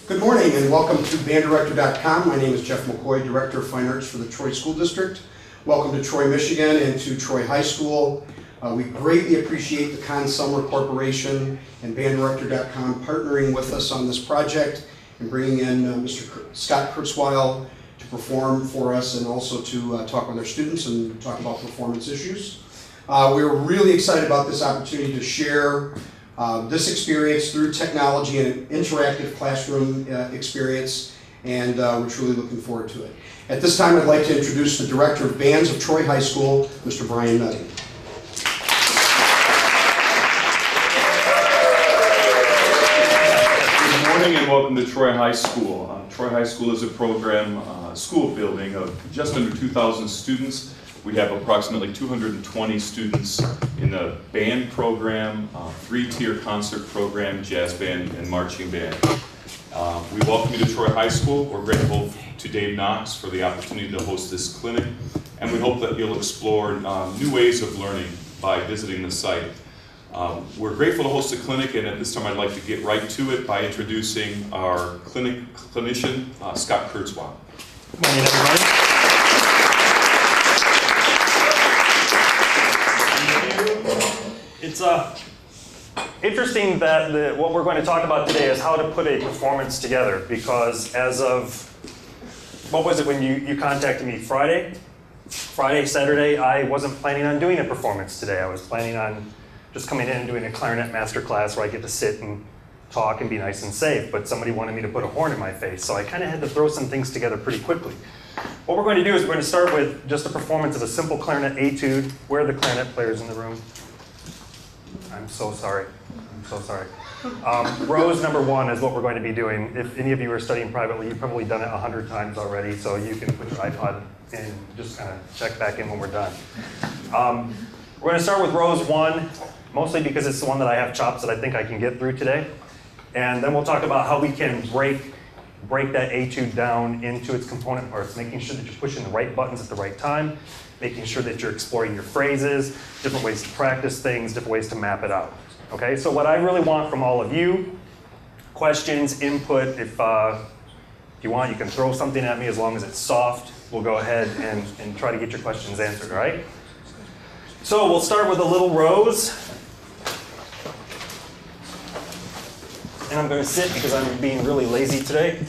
Good morning and welcome to banddirector.com. My name is Jeff McCoy, Director of Fine Arts for the Troy School District. Welcome to Troy, Michigan and to Troy High School. We greatly appreciate the Con Summer Corporation and banddirector.com partnering with us on this project and bringing in Mr. Scott Kurtzweil to perform for us and also to talk with our students and talk about performance issues. We're really excited about this opportunity to share this experience through technology and an interactive classroom experience, and we're truly looking forward to it. At this time, I'd like to introduce the Director of Bands of Troy High School, Mr. Brian Nutting. Good morning and welcome to Troy High School. Troy High School is a program, school building of just under 2,000 students. We have approximately 220 students in the band program, three-tier concert program, jazz band, and marching band. We welcome you to Troy High School. We're grateful to Dave Knox for the opportunity to host this clinic, and we hope that you'll explore new ways of learning by visiting the site. We're grateful to host a clinic, and at this time I'd like to get right to it by introducing our clinician, Scott Kurtzweil. Good morning, everybody. It's interesting that what we're going to talk about today is how to put a performance together, because as of, what was it when you contacted me? Friday, Saturday, I wasn't planning on doing a performance today. I was planning on just coming in and doing a Clarinet Masterclass where I get to sit and talk and be nice and safe, but somebody wanted me to put a horn in my face, so I kind of had to throw some things together pretty quickly. What we're going to do is we're going to start with just a performance of a simple clarinet etude. Where are the clarinet players in the room? I'm so sorry. I'm so sorry. Rose number one is what we're going to be doing. If any of you are studying privately, you've probably done it 100 times already, so you can put your iPod in and just kind of check back in when we're done. We're going to start with Rose 1, mostly because it's the one that I have chops that I think I can get through today. And then we'll talk about how we can break that etude down into its component parts, making sure that you're pushing the right buttons at the right time, making sure that you're exploring your phrases, different ways to practice things, different ways to map it out. Okay, so what I really want from all of you, questions, input, if you want, you can throw something at me as long as it's soft. We'll go ahead and try to get your questions answered, all right? So we'll start with a little Rose. And I'm going to sit because I'm being really lazy today.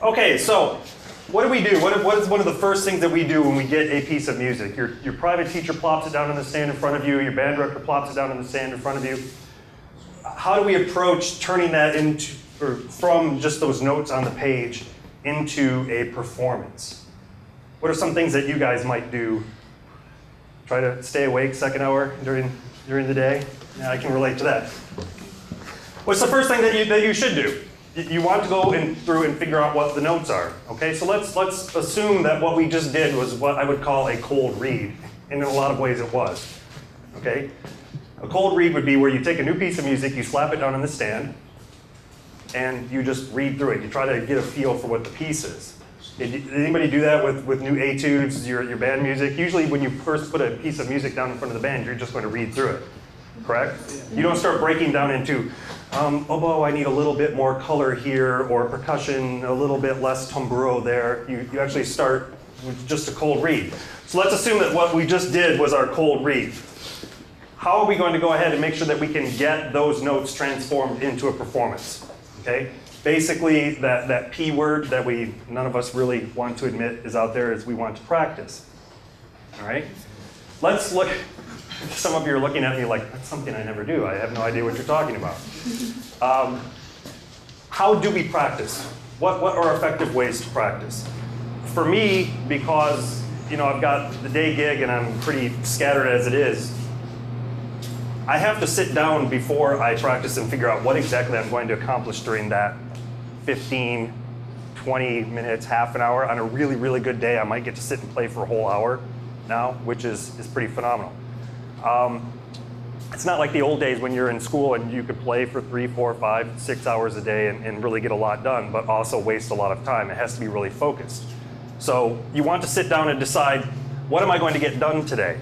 Okay, so what do we do? What is one of the first things that we do when we get a piece of music? Your private teacher plops it down on the stand in front of you. Your band director plops it down on the stand in front of you. How do we approach turning that into, or from just those notes on the page into a performance? What are some things that you guys might do? Try to stay awake second hour during the day? Yeah, I can relate to that. What's the first thing that you should do? You want to go through and figure out what the notes are. Okay, so let's assume that what we just did was what I would call a cold read, and in a lot of ways it was. Okay, a cold read would be where you take a new piece of music, you slap it down on the stand, and you just read through it. You try to get a feel for what the piece is. Did anybody do that with new etudes, your band music? Usually when you first put a piece of music down in front of the band, you're just going to read through it, correct? You don't start breaking down into, oboe, I need a little bit more color here, or percussion, a little bit less tamburo there. You actually start with just a cold read. So let's assume that what we just did was our cold read. How are we going to go ahead and make sure that we can get those notes transformed into a performance? Okay? Basically, that P word that none of us really want to admit is out there is we want to practice. All right? Let's look. Some of you are looking at me like, that's something I never do. I have no idea what you're talking about. How do we practice? What are effective ways to practice? For me, because I've got the day gig and I'm pretty scattered as it is, I have to sit down before I practice and figure out what exactly I'm going to accomplish during that 15, 20 minutes, half an hour. On a really, really good day, I might get to sit and play for a whole hour now, which is pretty phenomenal. It's not like the old days when you're in school and you could play for 3, 4, 5, 6 hours a day and really get a lot done, but also waste a lot of time. It has to be really focused. So you want to sit down and decide, what am I going to get done today?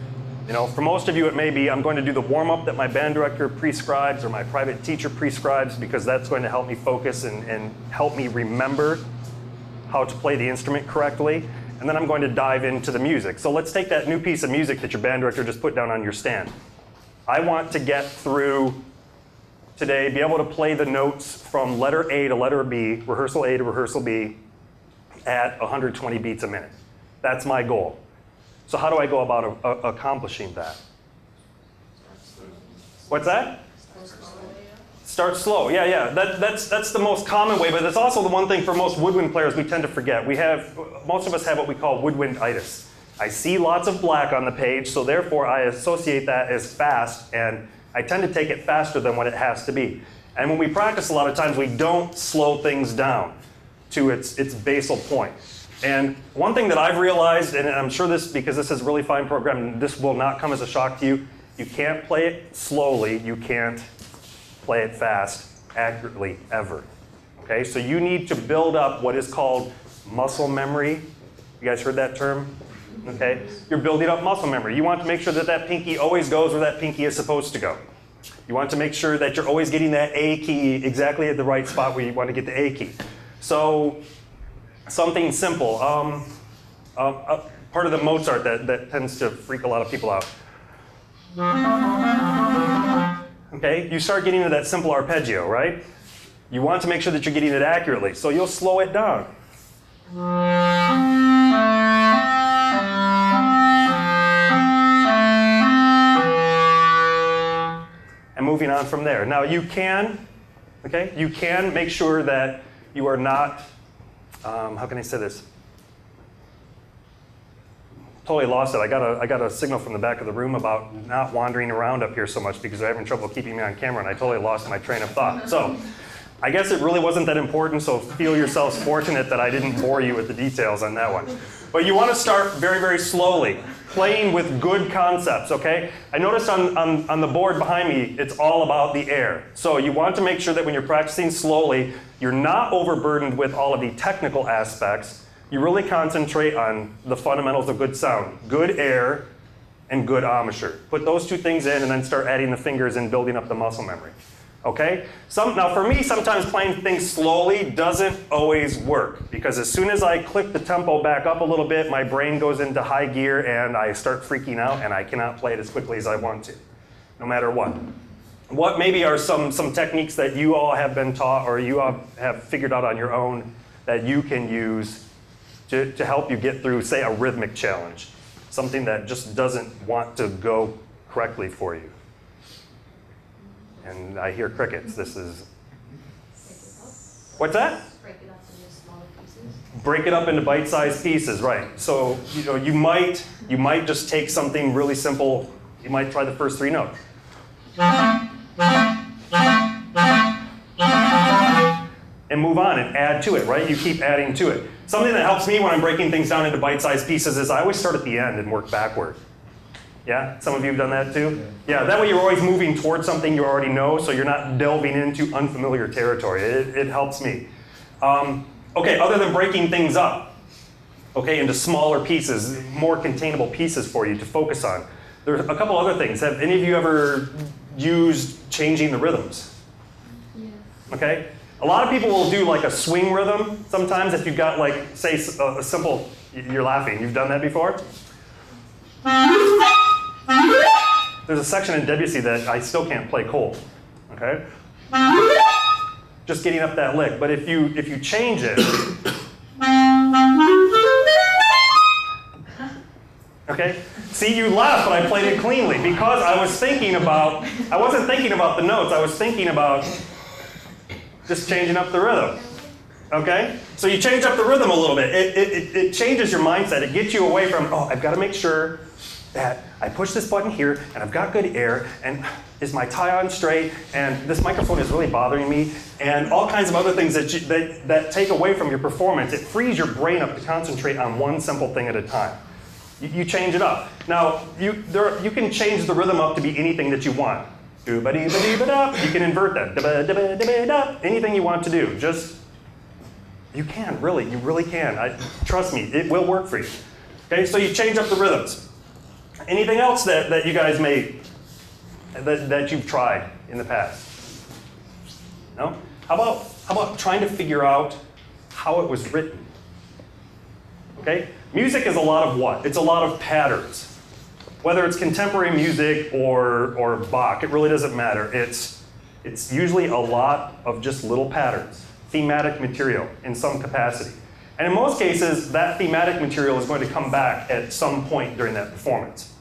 For most of you, it may be I'm going to do the warm-up that my band director prescribes or my private teacher prescribes because that's going to help me focus and help me remember how to play the instrument correctly. And then I'm going to dive into the music. So let's take that new piece of music that your band director just put down on your stand. I want to get through today, be able to play the notes from letter A to letter B, rehearsal A to rehearsal B, at 120 beats a minute. That's my goal. So how do I go about accomplishing that? What's that? Start slow. Yeah. That's the most common way, but it's also the one thing for most woodwind players we tend to forget. Most of us have what we call woodwinditis. I see lots of black on the page, so therefore I associate that as fast, and I tend to take it faster than what it has to be. And when we practice, a lot of times we don't slow things down to its basal point. And one thing that I've realized, and I'm sure because this is a really fine program, this will not come as a shock to you, you can't play it slowly, you can't play it fast, accurately, ever. Okay, so you need to build up what is called muscle memory. You guys heard that term? Okay, you're building up muscle memory. You want to make sure that that pinky always goes where that pinky is supposed to go. You want to make sure that you're always getting that A key exactly at the right spot where you want to get the A key. So something simple. Part of the Mozart that tends to freak a lot of people out. Okay, you start getting to that simple arpeggio, right? You want to make sure that you're getting it accurately, so you'll slow it down. And moving on from there. Now you can make sure that you are not, how can I say this? Totally lost it. I got a signal from the back of the room about not wandering around up here so much because they're having trouble keeping me on camera, and I totally lost my train of thought. So I guess it really wasn't that important, so feel yourselves fortunate that I didn't bore you with the details on that one. But you want to start very, very slowly, playing with good concepts, okay? I noticed on the board behind me, it's all about the air. So you want to make sure that when you're practicing slowly, you're not overburdened with all of the technical aspects. You really concentrate on the fundamentals of good sound, good air, and good embouchure. Put those two things in and then start adding the fingers and building up the muscle memory. Okay? Now for me, sometimes playing things slowly doesn't always work because as soon as I click the tempo back up a little bit, my brain goes into high gear and I start freaking out and I cannot play it as quickly as I want to, no matter what. What maybe are some techniques that you all have been taught or you all have figured out on your own that you can use to help you get through, say, a rhythmic challenge, something that just doesn't want to go correctly for you. And I hear crickets. This is... What's that? Break it up into smaller pieces. Break it up into bite-sized pieces, right. So, you might just take something really simple. You might try the first 3 notes. And move on and add to it, right? You keep adding to it. Something that helps me when I'm breaking things down into bite-sized pieces is I always start at the end and work backward. Yeah? Some of you have done that too? Yeah, that way you're always moving towards something you already know, so you're not delving into unfamiliar territory. It helps me. Okay, other than breaking things up, okay, into smaller pieces, more containable pieces for you to focus on. There's a couple other things. Have any of you ever used changing the rhythms? Yeah. Okay? A lot of people will do like a swing rhythm sometimes if you've got like, say, a simple, you're laughing, you've done that before? There's a section in Debussy that I still can't play cold, okay? Just getting up that lick, but if you change it, okay? See, you laugh, but I played it cleanly because I wasn't thinking about the notes, I was thinking about just changing up the rhythm, okay? So you change up the rhythm a little bit. It changes your mindset. It gets you away from, oh, I've got to make sure that I push this button here, and I've got good air, and is my tie on straight, and this microphone is really bothering me, and all kinds of other things that take away from your performance. It frees your brain up to concentrate on one simple thing at a time. You change it up. Now, you can change the rhythm up to be anything that you want. You can invert that. Anything you want to do. You really can. Trust me, it will work for you. Okay, so you change up the rhythms. Anything else that you guys that you've tried in the past? No? How about trying to figure out how it was written? Okay? Music is a lot of what? It's a lot of patterns. Whether it's contemporary music or Bach, it really doesn't matter. It's usually a lot of just little patterns, thematic material in some capacity. And in most cases, that thematic material is going to come back at some point during that performance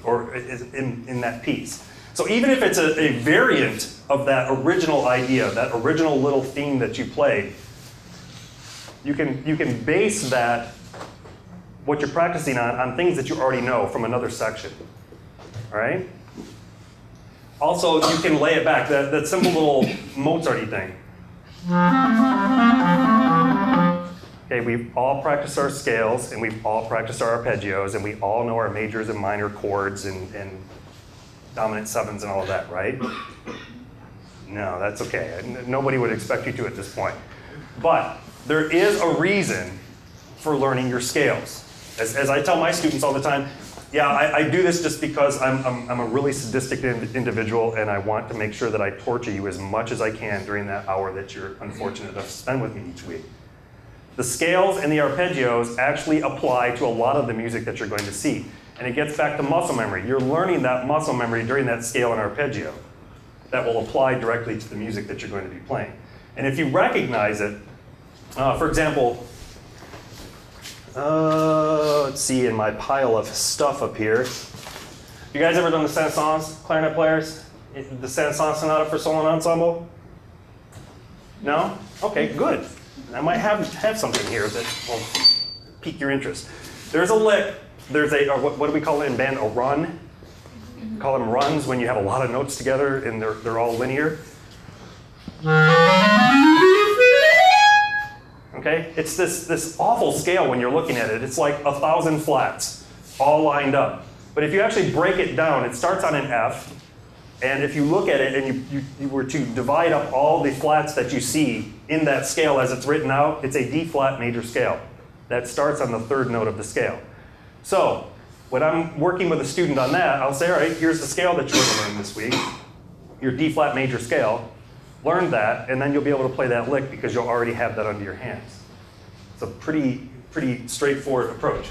or in that piece. So even if it's a variant of that original idea, that original little theme that you played, you can base that, what you're practicing on things that you already know from another section, all right? Also, you can lay it back, that simple little Mozart-y thing. Okay, we've all practiced our scales, and we've all practiced our arpeggios, and we all know our majors and minor chords and dominant sevenths and all of that, right? No, that's okay. Nobody would expect you to at this point. But there is a reason for learning your scales. As I tell my students all the time, yeah, I do this just because I'm a really sadistic individual, and I want to make sure that I torture you as much as I can during that hour that you're unfortunate enough to spend with me each week. The scales and the arpeggios actually apply to a lot of the music that you're going to see. And it gets back to muscle memory. You're learning that muscle memory during that scale and arpeggio that will apply directly to the music that you're going to be playing. And if you recognize it, for example, let's see, in my pile of stuff up here. You guys ever done the Saint-Saëns, clarinet players? The Saint-Saëns Sonata for Solo and Ensemble? No? Okay, good. I might have something here that will pique your interest. There's a lick, there's what do we call it in band, a run? We call them runs when you have a lot of notes together and they're all linear. Okay, it's this awful scale when you're looking at it. It's like 1,000 flats all lined up. But if you actually break it down, it starts on an F. And if you look at it and you were to divide up all the flats that you see in that scale as it's written out, it's a D flat major scale. That starts on the 3rd note of the scale. So when I'm working with a student on that, I'll say, all right, here's the scale that you're going to learn this week, your D flat major scale. Learn that, and then you'll be able to play that lick because you'll already have that under your hands. It's a pretty straightforward approach.